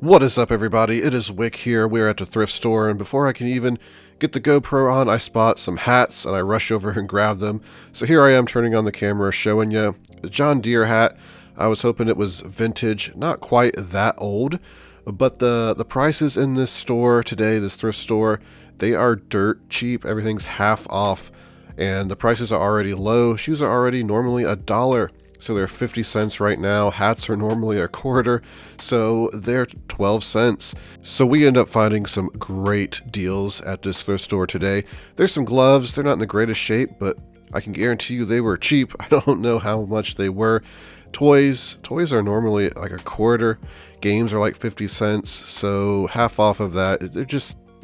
What is up, everybody? It is Wick here. We're at the thrift store, and before I can even get the GoPro on, I spot some hats, and I rush over and grab them. So here I am turning on the camera, showing you the John Deere hat. I was hoping it was vintage, not quite that old, but the prices in this store today, this thrift store, they are dirt cheap. Everything's half off, and the prices are already low. Shoes are already normally $1. So they're 50 cents right now. Hats are normally a quarter, so they're 12 cents. So we end up finding some great deals at this thrift store today. There's some gloves. They're not in the greatest shape, but I can guarantee you they were cheap. I don't know how much they were. Toys are normally like a quarter. Games are like 50 cents, so half off of that.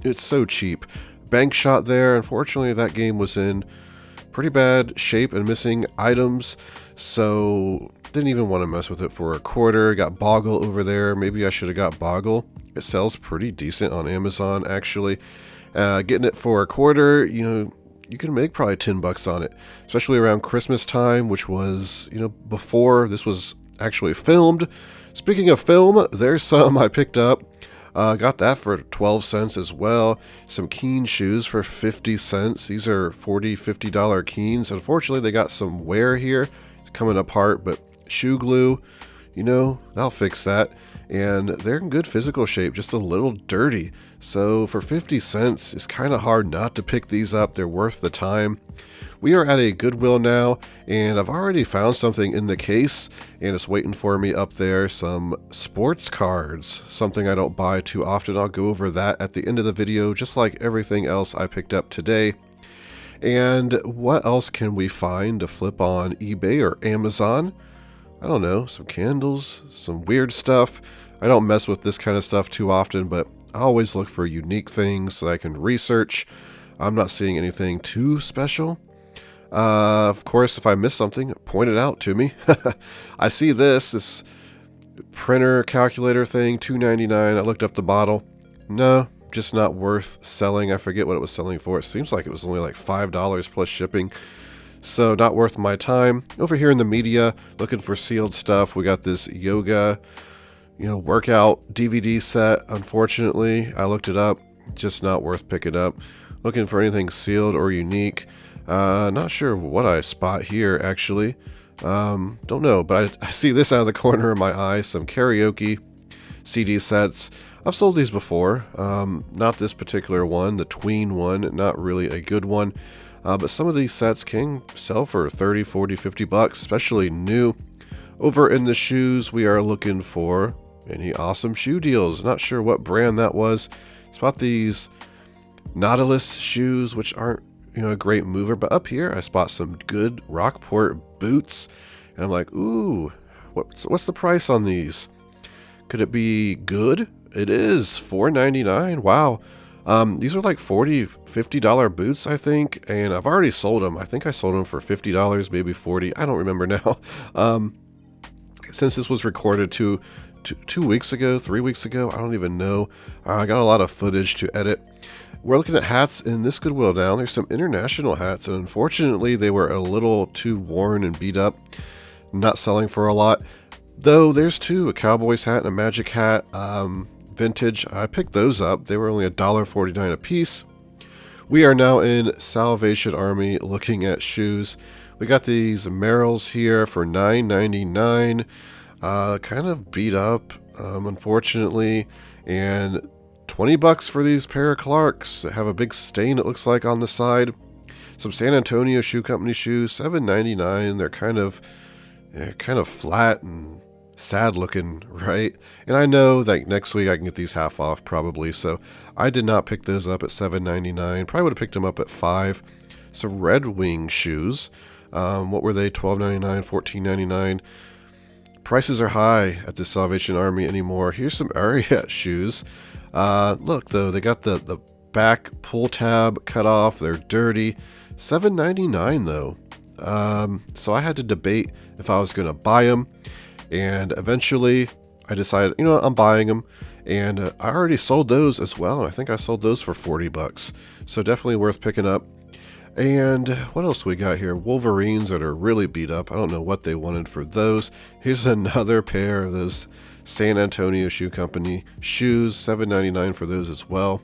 It's so cheap. Bank shot there. Unfortunately, that game was in pretty bad shape and missing items, so didn't even want to mess with it for a quarter. Got Boggle over there. Maybe I should have got Boggle. It sells pretty decent on Amazon, actually. Getting it for a quarter, you can make probably $10 on it, especially around Christmas time, which was, before this was actually filmed. Speaking of film, there's some I picked up. Got that for 12 cents as well. Some Keen shoes for 50 cents. These are $40, $50 Keens. Unfortunately, they got some wear here. It's coming apart, but shoe glue, that'll fix that. And they're in good physical shape, just a little dirty. So for 50 cents, it's kind of hard not to pick these up. They're worth the time. We are at a Goodwill now, and I've already found something in the case, and it's waiting for me up there. Some sports cards, something I don't buy too often. I'll go over that at the end of the video, just like everything else I picked up today. And what else can we find to flip on eBay or Amazon? I don't know, some candles, some weird stuff. I don't mess with this kind of stuff too often, but I always look for unique things that I can research. I'm not seeing anything too special. Of course, if I miss something, point it out to me. I see this printer calculator thing, $2.99. I looked up the model. No, just not worth selling. I forget what it was selling for. It seems like it was only like $5 plus shipping. So not worth my time. Over here in the media, looking for sealed stuff. We got this yoga, workout DVD set. Unfortunately, I looked it up. Just not worth picking up. Looking for anything sealed or unique. Not sure what I spot here, actually. Don't know, but I see this out of the corner of my eye. Some karaoke CD sets. I've sold these before. Not this particular one, the tween one. Not really a good one. But some of these sets can sell for 30, 40, 50 bucks, especially new. Over in the shoes, we are looking for any awesome shoe deals. Not sure what brand that was. Spot these Nautilus shoes, which aren't a great mover, but up here I spot some good Rockport boots, and I'm like, ooh, what's the price on these? Could it be good? It is $4.99. Wow. These are like $40, $50 boots, I think, and I've already sold them. I think I sold them for $50, maybe $40. I don't remember now. Since this was recorded 2 weeks ago, 3 weeks ago, I don't even know. I got a lot of footage to edit. We're looking at hats in this Goodwill now. There's some international hats, and unfortunately they were a little too worn and beat up. Not selling for a lot. Though there's two, a Cowboys hat and a Magic hat. Vintage. I picked those up. They were only $1.49 a piece. We are now in Salvation Army looking at shoes. We got these Merrells here for $9.99. Kind of beat up, unfortunately, and 20 bucks for these pair of Clarks that have a big stain, it looks like, on the side. Some San Antonio Shoe Company shoes, $7.99. They're kind of flat and sad looking, right? And I know that next week I can get these half off probably, so I did not pick those up at $7.99. Probably would have picked them up at $5. Some Red Wing shoes. What were they? $12.99, $14.99. Prices are high at the Salvation Army anymore. Here's some Ariat shoes. Look, though, they got the back pull tab cut off. They're dirty. $7.99 though. So I had to debate if I was going to buy them, and eventually I decided, I'm buying them. And I already sold those as well, and I think I sold those for 40 bucks. So definitely worth picking up. And what else we got here? Wolverines that are really beat up. I don't know what they wanted for those. Here's another pair of those San Antonio Shoe Company shoes, $7.99 for those as well.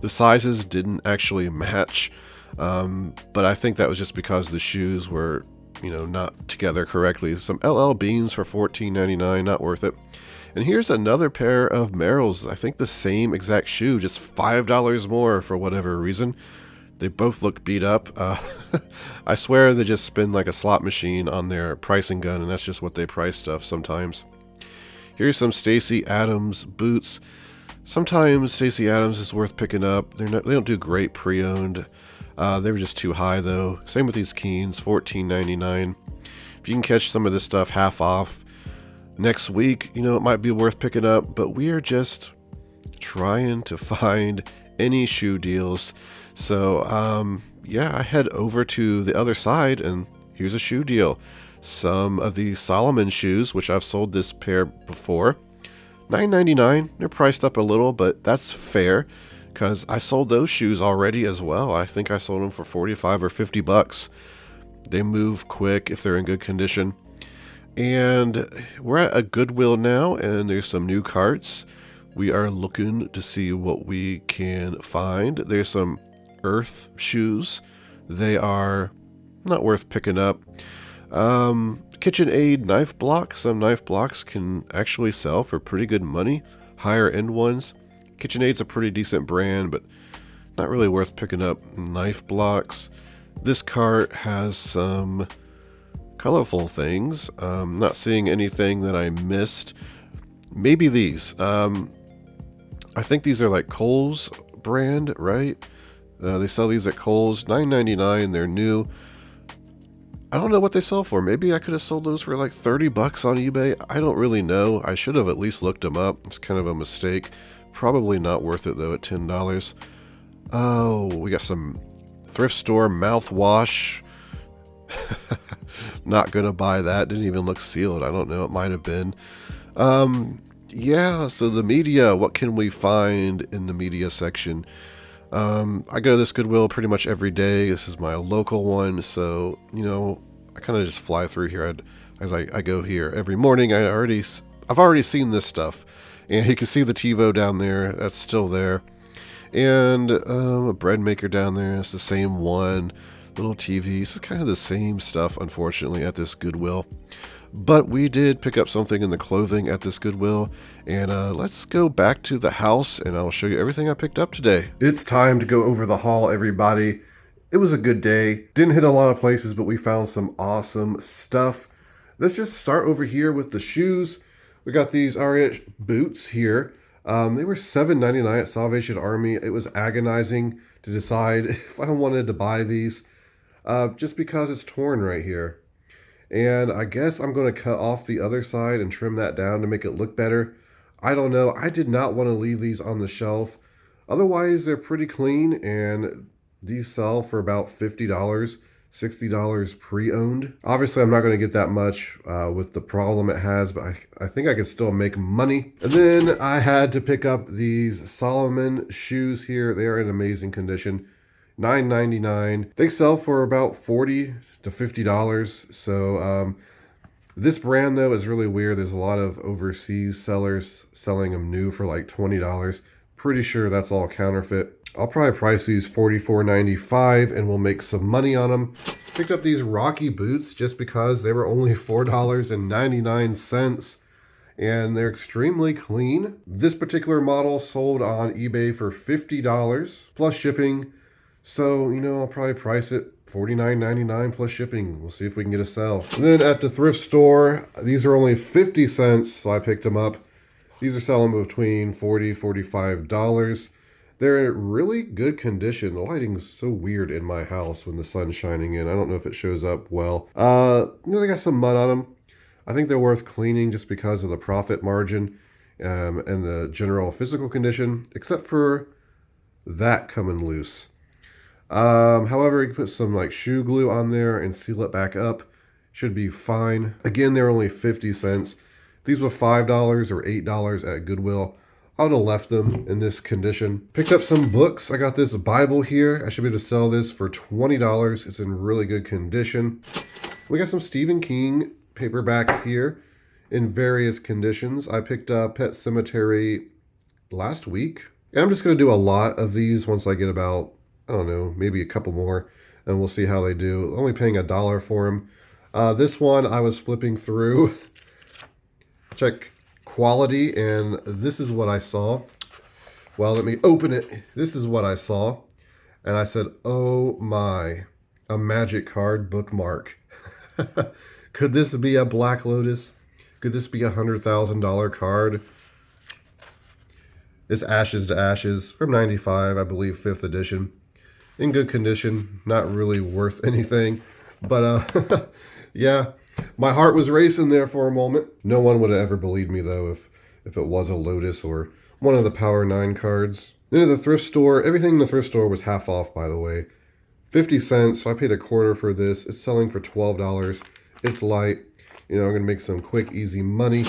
The sizes didn't actually match, but I think that was just because the shoes were, not together correctly. Some LL Beans for $14.99, not worth it. And here's another pair of Merrells. I think the same exact shoe, just $5 more for whatever reason. They both look beat up. I swear they just spin like a slot machine on their pricing gun, and that's just what they price stuff sometimes. Here's some Stacy Adams boots. Sometimes Stacy Adams is worth picking up. They don't do great pre-owned. They were just too high though. Same with these Keens, $14.99. If you can catch some of this stuff half off next week, it might be worth picking up. But we are just trying to find any shoe deals. So I head over to the other side, and here's a shoe deal. Some of these Solomon shoes, which I've sold this pair before, $9.99. They're priced up a little, but that's fair because I sold those shoes already as well. I think I sold them for 45 or 50 bucks. They move quick if they're in good condition. And we're at a Goodwill now, and there's some new carts. We are looking to see what we can find. There's some Earth shoes. They are not worth picking up. KitchenAid knife blocks. Some knife blocks can actually sell for pretty good money. Higher end ones. KitchenAid's a pretty decent brand, but not really worth picking up knife blocks. This cart has some colorful things. Not seeing anything that I missed. Maybe these. I think these are like Kohl's brand, right? They sell these at Kohl's, $9.99. They're new. I don't know what they sell for. Maybe I could have sold those for like 30 bucks on eBay. I don't really know. I should have at least looked them up. It's kind of a mistake. Probably not worth it though at $10. Oh, we got some thrift store mouthwash. Not gonna buy that. Didn't even look sealed. I don't know. It might have been. So the media. What can we find in the media section? I go to this Goodwill pretty much every day. This is my local one, so I kind of just fly through here as I go here every morning. I've already seen this stuff, and you can see the TiVo down there. That's still there, and a bread maker down there. It's the same one. Little TVs. It's kind of the same stuff, unfortunately, at this Goodwill. But we did pick up something in the clothing at this Goodwill, and let's go back to the house and I'll show you everything I picked up today. It's time to go over the haul, everybody. It was a good day. Didn't hit a lot of places, but we found some awesome stuff. Let's just start over here with the shoes. We got these RH boots here. They were $7.99 at Salvation Army. It was agonizing to decide if I wanted to buy these, just because it's torn right here. And I guess I'm going to cut off the other side and trim that down to make it look better. I don't know. I did not want to leave these on the shelf. Otherwise, they're pretty clean, and these sell for about $50, $60 pre-owned. Obviously, I'm not going to get that much with the problem it has, but I think I can still make money. And then I had to pick up these Solomon shoes here. They are in amazing condition. $9.99. They sell for about $40 to $50. So this brand though is really weird. There's a lot of overseas sellers selling them new for like $20. Pretty sure that's all counterfeit. I'll probably price these $44.95 and we'll make some money on them. Picked up these Rocky boots just because they were only $4.99 and they're extremely clean. This particular model sold on eBay for $50 plus shipping. So, I'll probably price it $49.99 plus shipping. We'll see if we can get a sell. And then at the thrift store, these are only 50 cents, so I picked them up. These are selling between $40, $45. They're in really good condition. The lighting is so weird in my house when the sun's shining in. I don't know if it shows up well. They got some mud on them. I think they're worth cleaning just because of the profit margin and the general physical condition, except for that coming loose. However, you can put some like shoe glue on there and seal it back up. Should be fine. Again, they're only 50 cents. These were $5 or $8 at Goodwill. I would have left them in this condition. Picked up some books. I got this Bible here. I should be able to sell this for $20. It's in really good condition. We got some Stephen King paperbacks here. in various conditions. I picked up Pet Cemetery last week. And I'm just going to do a lot of these once I get about, I don't know, maybe a couple more, and we'll see how they do. Only paying $1 for them. This one I was flipping through. Check quality, and this is what I saw. Well, let me open it. This is what I saw. And I said, oh my, a magic card bookmark. Could this be a Black Lotus? Could this be a $100,000 card? It's Ashes to Ashes from 95, I believe, 5th edition. In good condition, not really worth anything. But yeah, my heart was racing there for a moment. No one would have ever believed me, though, if it was a Lotus or one of the Power 9 cards. Then at the thrift store, everything in the thrift store was half off, by the way. 50 cents, so I paid $0.25 for this. It's selling for $12. It's light. You know, I'm going to make some quick, easy money.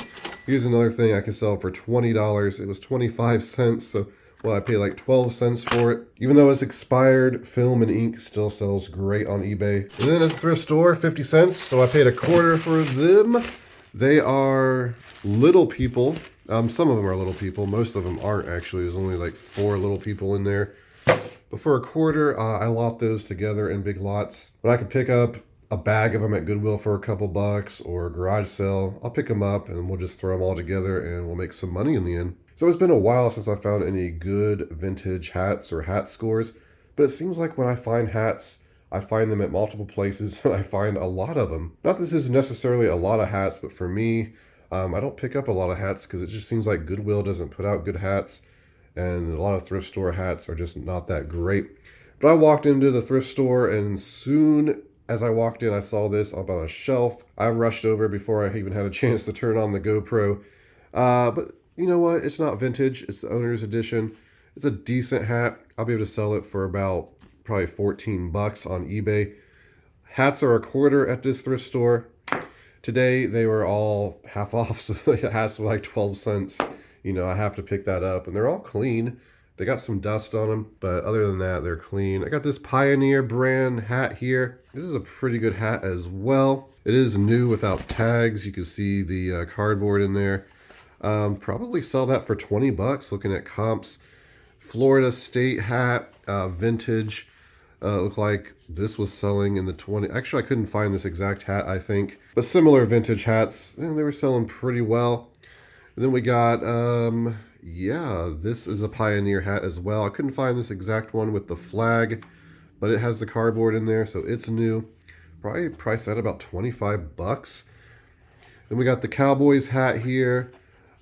Here's another thing I could sell for $20. It was 25 cents, so, well, I paid like 12 cents for it. Even though it's expired, film and ink still sells great on eBay. And then at the thrift store, 50 cents, so I paid $0.25 for them. They are Little People. Some of them are Little People. Most of them aren't, actually. There's only like 4 Little People in there. But for $0.25, I lot those together in big lots. When I could pick up a bag of them at Goodwill for a couple bucks or a garage sale, I'll pick them up and we'll just throw them all together and we'll make some money in the end. So it's been a while since I found any good vintage hats or hat scores, but it seems like when I find hats, I find them at multiple places and I find a lot of them. Not that this is necessarily a lot of hats, but for me, I don't pick up a lot of hats because it just seems like Goodwill doesn't put out good hats and a lot of thrift store hats are just not that great. But I walked into the thrift store and soon as I walked in, I saw this up on a shelf. I rushed over before I even had a chance to turn on the GoPro. But you know what? It's not vintage. It's the owner's edition. It's a decent hat. I'll be able to sell it for about probably 14 bucks on eBay. Hats are $0.25 at this thrift store. Today, they were all half off, so the hats were like 12 cents. You know, I have to pick that up. And they're all clean. They got some dust on them, but other than that, they're clean. I got this Pioneer brand hat here. This is a pretty good hat as well. It is new without tags. You can see the cardboard in there. Probably sell that for 20 bucks, looking at comps. Florida State hat, vintage. Looked like this was selling in the 20. Actually, I couldn't find this exact hat, I think. But similar vintage hats, they were selling pretty well. And then we got... yeah, this is a Pioneer hat as well. I couldn't find this exact one with the flag, but it has the cardboard in there, so it's new. Probably priced at about 25 bucks. Then we got the Cowboys hat here.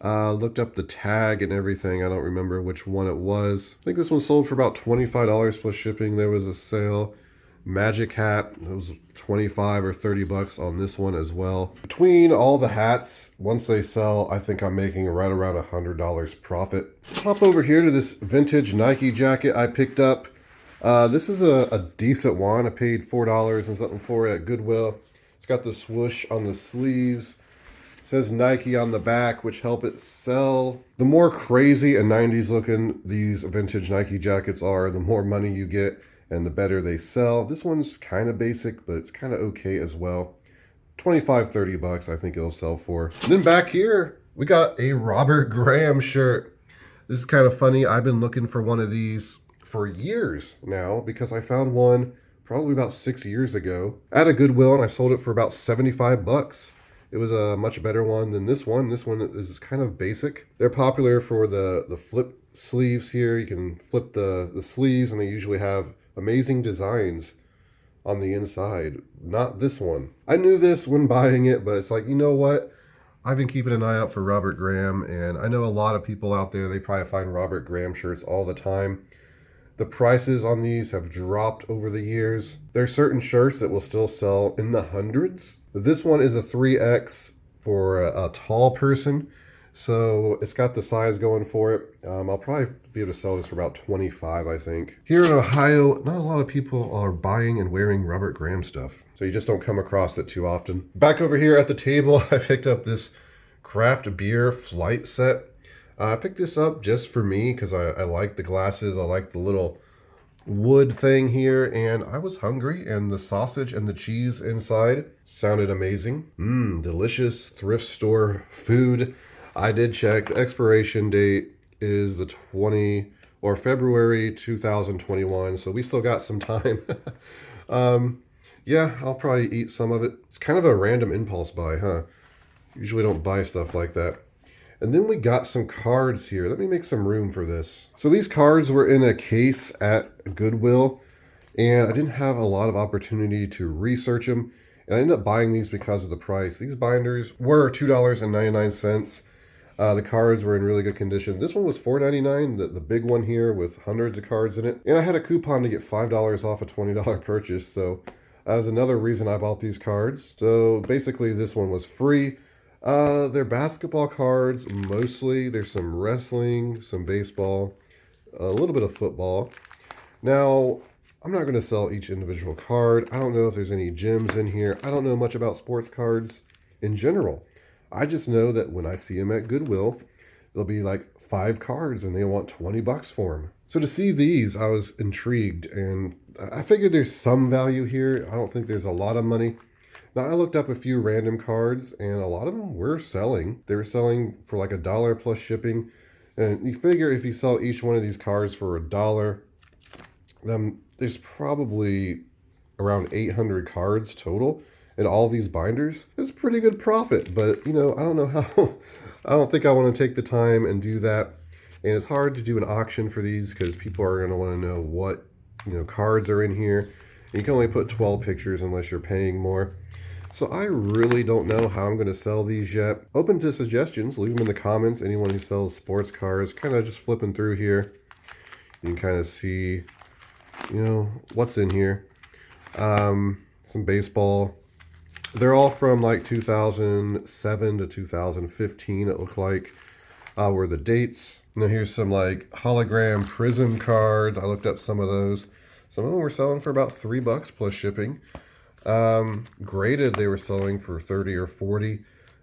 Looked up the tag and everything. I don't remember which one it was. I think this one sold for about $25 plus shipping. There was a sale. Magic hat, it was 25 or 30 bucks on this one as well. Between all the hats, once they sell, I think I'm making right around $100 profit. Hop over here to this vintage Nike jacket I picked up. This is a decent one. I paid $4 and something for it at Goodwill. It's got the swoosh on the sleeves. It says Nike on the back, which help it sell. The more crazy and 90s looking these vintage Nike jackets are, the more money you get and the better they sell. This one's kind of basic, but it's kind of okay as well. 25, 30 bucks, I think it'll sell for. And then back here, we got a Robert Graham shirt. This is kind of funny. I've been looking for one of these for years now because I found one probably about 6 years ago at a Goodwill and I sold it for about 75 bucks. It was a much better one than this one. This one is kind of basic. They're popular for the flip sleeves here. You can flip the sleeves and they usually have amazing designs on the inside. Not this one. I knew this when buying it, but it's like, you know what? I've been keeping an eye out for Robert Graham, and I know a lot of people out there, they probably find Robert Graham shirts all the time. The prices on these have dropped over the years. There are certain shirts that will still sell in the hundreds. This one is a 3X for a tall person. So it's got the size going for it. I'll probably be able to sell this for about 25, I think. Here in Ohio, not a lot of people are buying and wearing Robert Graham stuff. So you just don't come across it too often. Back over here at the table, I picked up this craft beer flight set. I picked this up just for me because I like the glasses. I like the little wood thing here, and I was hungry, and the sausage and the cheese inside sounded amazing. Delicious thrift store food. I did check. The expiration date is the February 2021, so we still got some time. Yeah, I'll probably eat some of it. It's kind of a random impulse buy, huh? Usually don't buy stuff like that. And then we got some cards here. Let me make some room for this. So these cards were in a case at Goodwill, and I didn't have a lot of opportunity to research them. And I ended up buying these because of the price. These binders were $2.99. The cards were in really good condition. This one was $4.99, the big one here with hundreds of cards in it. And I had a coupon to get $5 off a $20 purchase. So that was another reason I bought these cards. So basically this one was free. They're basketball cards mostly. There's some wrestling, some baseball, a little bit of football. Now, I'm not going to sell each individual card. I don't know if there's any gems in here. I don't know much about sports cards in general. I just know that when I see them at Goodwill, there'll be like 5 cards and they want 20 bucks for them. So to see these, I was intrigued, and I figured there's some value here. I don't think there's a lot of money. Now, I looked up a few random cards, and a lot of them were selling. They were selling for like $1 plus shipping. And you figure if you sell each one of these cards for $1, there's probably around 800 cards total in all these binders. It's pretty good profit, but, you know, I don't know how. I don't think I want to take the time and do that. And it's hard to do an auction for these because people are going to want to know what, you know, cards are in here. And you can only put 12 pictures unless you're paying more. So I really don't know how I'm going to sell these yet. Open to suggestions. Leave them in the comments. Anyone who sells sports cars, kind of just flipping through here. You can kind of see, you know, what's in here. Some baseball. They're all from like 2007 to 2015, it looked like, were the dates. Now here's some like hologram prism cards. I looked up some of those. Some of them were selling for about $3 plus shipping. Graded, they were selling for 30 or 40.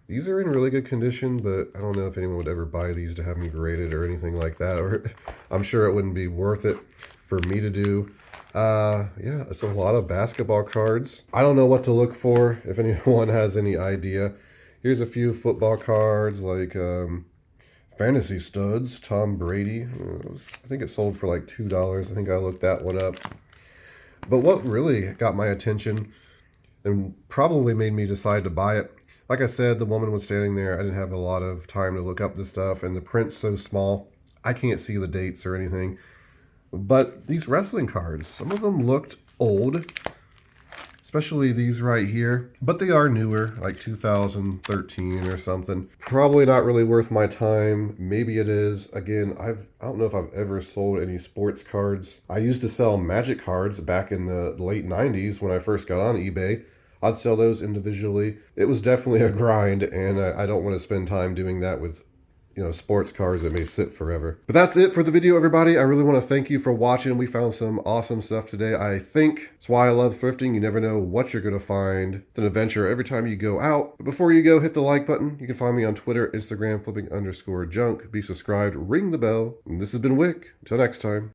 These are in really good condition, but I don't know if anyone would ever buy these to have them graded or anything like that. Or I'm sure it wouldn't be worth it for me to do. Yeah, it's a lot of basketball cards. I don't know what to look for, if anyone has any idea. Here's a few football cards, like Fantasy Studs, Tom Brady. I think it sold for like $2. I think I looked that one up. But what really got my attention and probably made me decide to buy it, like I said, the woman was standing there. I didn't have a lot of time to look up this stuff, and the print's so small, I can't see the dates or anything. But these wrestling cards, some of them looked old, especially these right here, but they are newer, like 2013 or something. Probably not really worth my time. Maybe it is. Again, I don't know if I've ever sold any sports cards. I used to sell Magic cards back in the late 90s when I first got on eBay. I'd sell those individually. It was definitely a grind, and I don't want to spend time doing that with, you know, sports cars that may sit forever. But that's it for the video, everybody. I really want to thank you for watching. We found some awesome stuff today. I think it's why I love thrifting. You never know what you're going to find. It's an adventure every time you go out. But before you go, hit the like button. You can find me on Twitter, Instagram, flipping_junk. Be subscribed, ring the bell. And this has been Wick. Until next time.